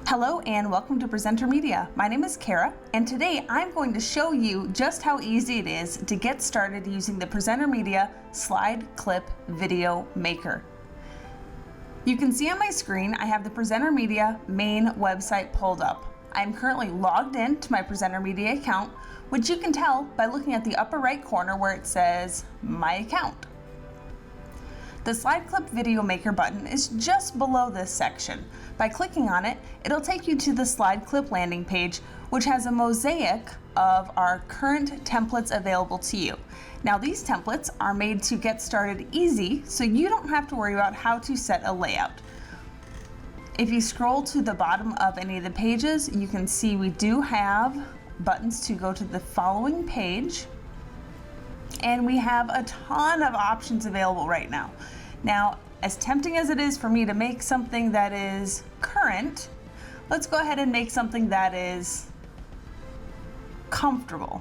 Hello and welcome to PresenterMedia. My name is Kara, and today I'm going to show you just how easy it is to get started using the PresenterMedia Slide Clip Video Maker. You can see on my screen I have the PresenterMedia main website pulled up. I'm currently logged in to my PresenterMedia account, which you can tell by looking at the upper right corner where it says My Account. The Slide Clip Video Maker button is just below this section. By clicking on it, it'll take you to the Slide Clip landing page, which has a mosaic of our current templates available to you. Now these templates are made to get started easy, so you don't have to worry about how to set a layout. If you scroll to the bottom of any of the pages, you can see we do have buttons to go to the following page, and we have a ton of options available right now. Now, as tempting as it is for me to make something that is current, let's go ahead and make something that is comfortable.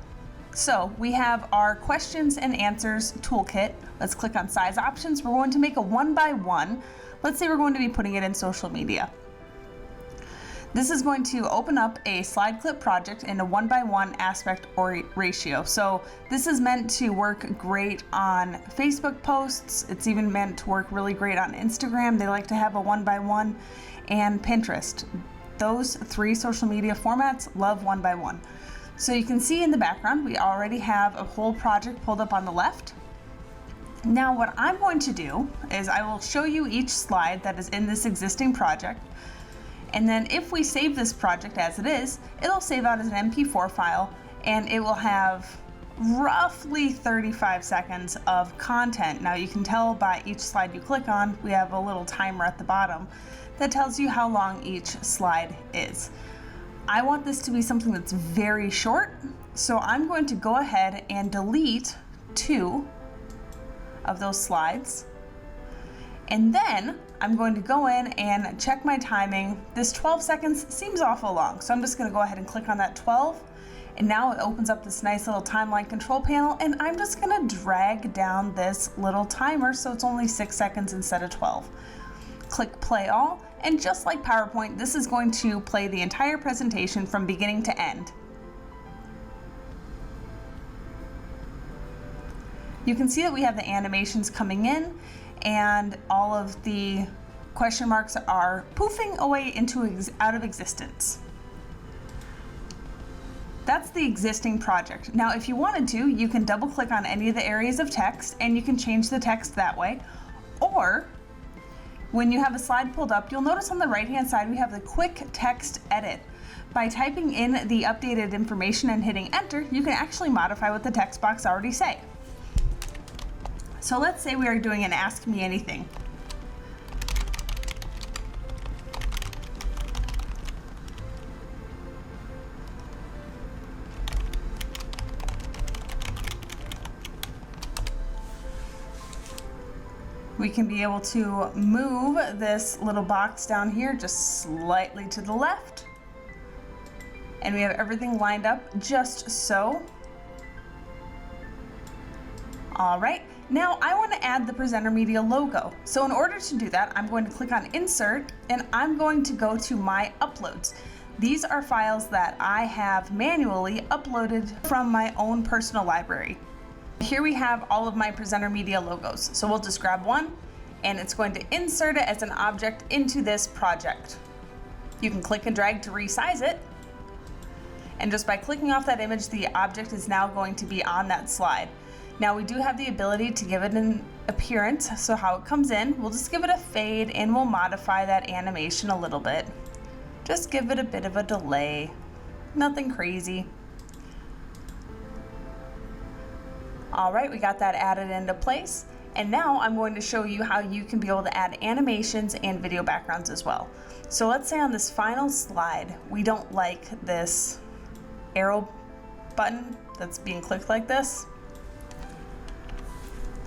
So we have our questions and answers toolkit. Let's click on size options. We're going to make a 1x1. Let's say we're going to be putting it in social media. This is going to open up a slide clip project in a 1x1 aspect or ratio. So this is meant to work great on Facebook posts. It's even meant to work really great on Instagram. They like to have a 1x1, and Pinterest. Those three social media formats love 1x1. So you can see in the background, we already have a whole project pulled up on the left. Now what I'm going to do is I will show you each slide that is in this existing project. And then if we save this project as it is, it'll save out as an MP4 file, and it will have roughly 35 seconds of content. Now you can tell by each slide you click on, we have a little timer at the bottom that tells you how long each slide is. I want this to be something that's very short, so I'm going to go ahead and delete 2 of those slides. And then I'm going to go in and check my timing. This 12 seconds seems awful long, so I'm just going to go ahead and click on that 12. And now it opens up this nice little timeline control panel, and I'm just going to drag down this little timer so it's only 6 seconds instead of 12. Click play all, and just like PowerPoint, this is going to play the entire presentation from beginning to end. You can see that we have the animations coming in, and all of the question marks are poofing away out of existence. That's the existing project. Now, if you wanted to, you can double click on any of the areas of text and you can change the text that way. Or when you have a slide pulled up, you'll notice on the right-hand side we have the quick text edit. By typing in the updated information and hitting enter, you can actually modify what the text box already say. So let's say we are doing an Ask Me Anything. We can be able to move this little box down here just slightly to the left. And we have everything lined up just so. All right. Now I want to add the PresenterMedia logo. So in order to do that, I'm going to click on Insert, and I'm going to go to My Uploads. These are files that I have manually uploaded from my own personal library. Here we have all of my PresenterMedia logos. So we'll just grab one, and it's going to insert it as an object into this project. You can click and drag to resize it. And just by clicking off that image, the object is now going to be on that slide. Now we do have the ability to give it an appearance, so how it comes in, we'll just give it a fade and we'll modify that animation a little bit. Just give it a bit of a delay, nothing crazy. All right, we got that added into place. And now I'm going to show you how you can be able to add animations and video backgrounds as well. So let's say on this final slide, we don't like this arrow button that's being clicked like this.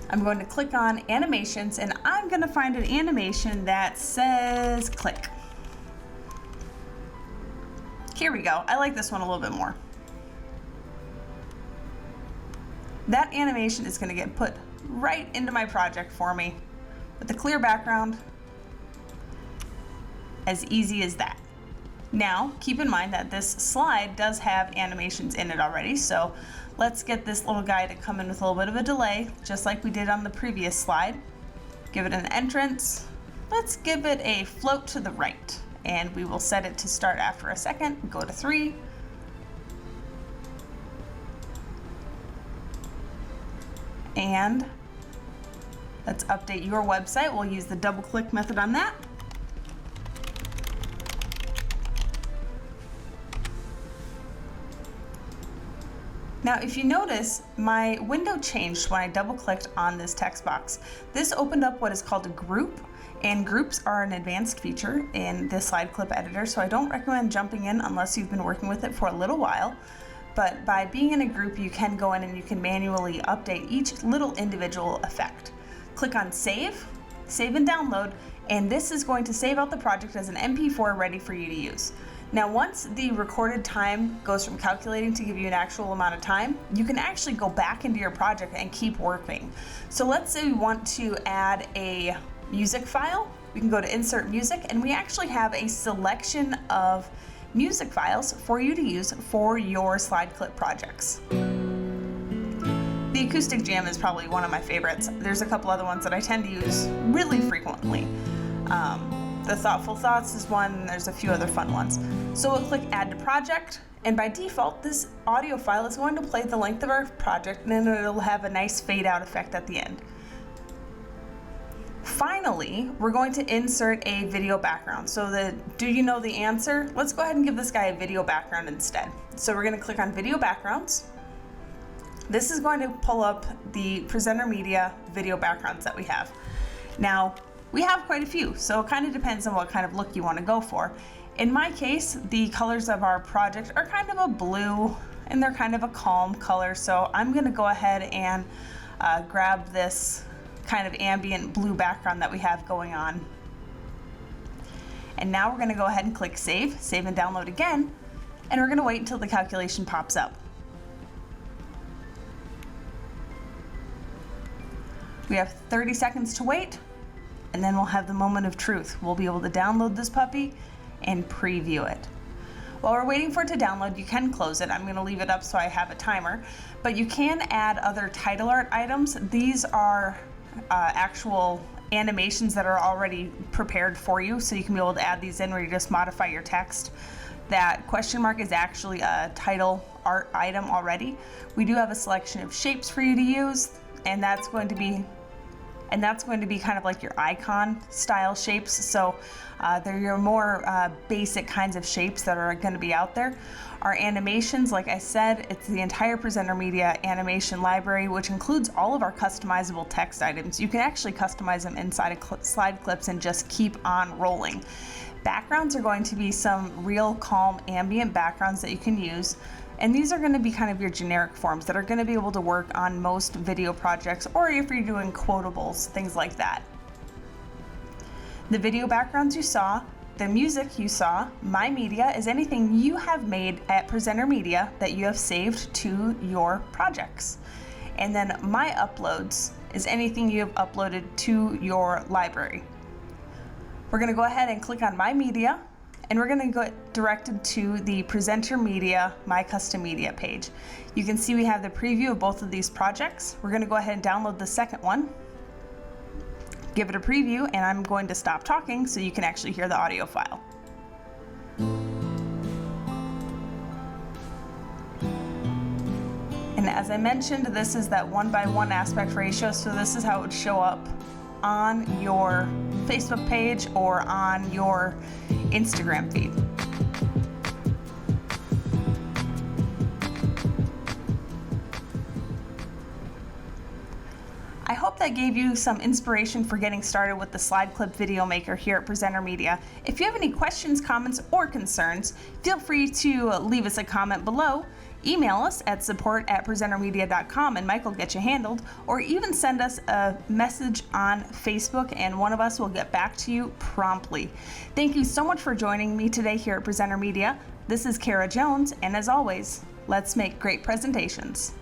I'm going to click on animations, and I'm going to find an animation that says click. Here we go. I like this one a little bit more. That animation is going to get put right into my project for me with a clear background. As easy as that. Now, keep in mind that this slide does have animations in it already, so let's get this little guy to come in with a little bit of a delay, just like we did on the previous slide. Give it an entrance. Let's give it a float to the right, and we will set it to start after a second. Go to 3. And let's update your website. We'll use the double click method on that. Now, if you notice, my window changed when I double clicked on this text box. This opened up what is called a group, and groups are an advanced feature in the slide clip editor, so I don't recommend jumping in unless you've been working with it for a little while. But by being in a group, you can go in and you can manually update each little individual effect. Click on save and download, and this is going to save out the project as an MP4 ready for you to use. Now, once the recorded time goes from calculating to give you an actual amount of time, you can actually go back into your project and keep working. So let's say we want to add a music file. We can go to Insert Music, and we actually have a selection of music files for you to use for your slide clip projects. The Acoustic Jam is probably one of my favorites. There's a couple other ones that I tend to use really frequently. The Thoughtful Thoughts is one, there's a few other fun ones. So we'll click Add to Project, and by default, this audio file is going to play the length of our project, and then it'll have a nice fade out effect at the end. Finally, we're going to insert a video background. So do you know the answer? Let's go ahead and give this guy a video background instead. So we're going to click on Video Backgrounds. This is going to pull up the PresenterMedia video backgrounds that we have. Now, we have quite a few, so it kind of depends on what kind of look you want to go for. In my case, the colors of our project are kind of a blue, and they're kind of a calm color, so I'm going to go ahead and grab this kind of ambient blue background that we have going on. And now we're going to go ahead and click save and download again, and we're going to wait until the calculation pops up. We have 30 seconds to wait, and then we'll have the moment of truth. We'll be able to download this puppy and preview it. While we're waiting for it to download, you can close it. I'm going to leave it up so I have a timer, but you can add other title art items. These are actual animations that are already prepared for you, so you can be able to add these in where you just modify your text. That question mark is actually a title art item already. We do have a selection of shapes for you to use, and that's going to be kind of like your icon style shapes. So they're your more basic kinds of shapes that are going to be out there. Our animations, like I said, it's the entire PresenterMedia animation library, which includes all of our customizable text items. You can actually customize them inside of slide clips and just keep on rolling. Backgrounds are going to be some real calm ambient backgrounds that you can use. And these are going to be kind of your generic forms that are going to be able to work on most video projects, or if you're doing quotables, things like that. The video backgrounds you saw, the music you saw, My Media is anything you have made at PresenterMedia that you have saved to your projects. And then My Uploads is anything you have uploaded to your library. We're going to go ahead and click on My Media, and we're going to go directed to the PresenterMedia My Custom Media page. You can see we have the preview of both of these projects. We're going to go ahead and download the second one, give it a preview, and I'm going to stop talking so you can actually hear the audio file. And as I mentioned, this is that 1:1 aspect ratio, so this is how it would show up on your Facebook page or on your Instagram feed. I hope that gave you some inspiration for getting started with the slide clip video maker here at PresenterMedia. If you have any questions, comments, or concerns, feel free to leave us a comment below. Email us at support@presentermedia.com and Mike will get you handled, or even send us a message on Facebook and one of us will get back to you promptly. Thank you so much for joining me today here at PresenterMedia. This is Kara Jones, and as always, let's make great presentations.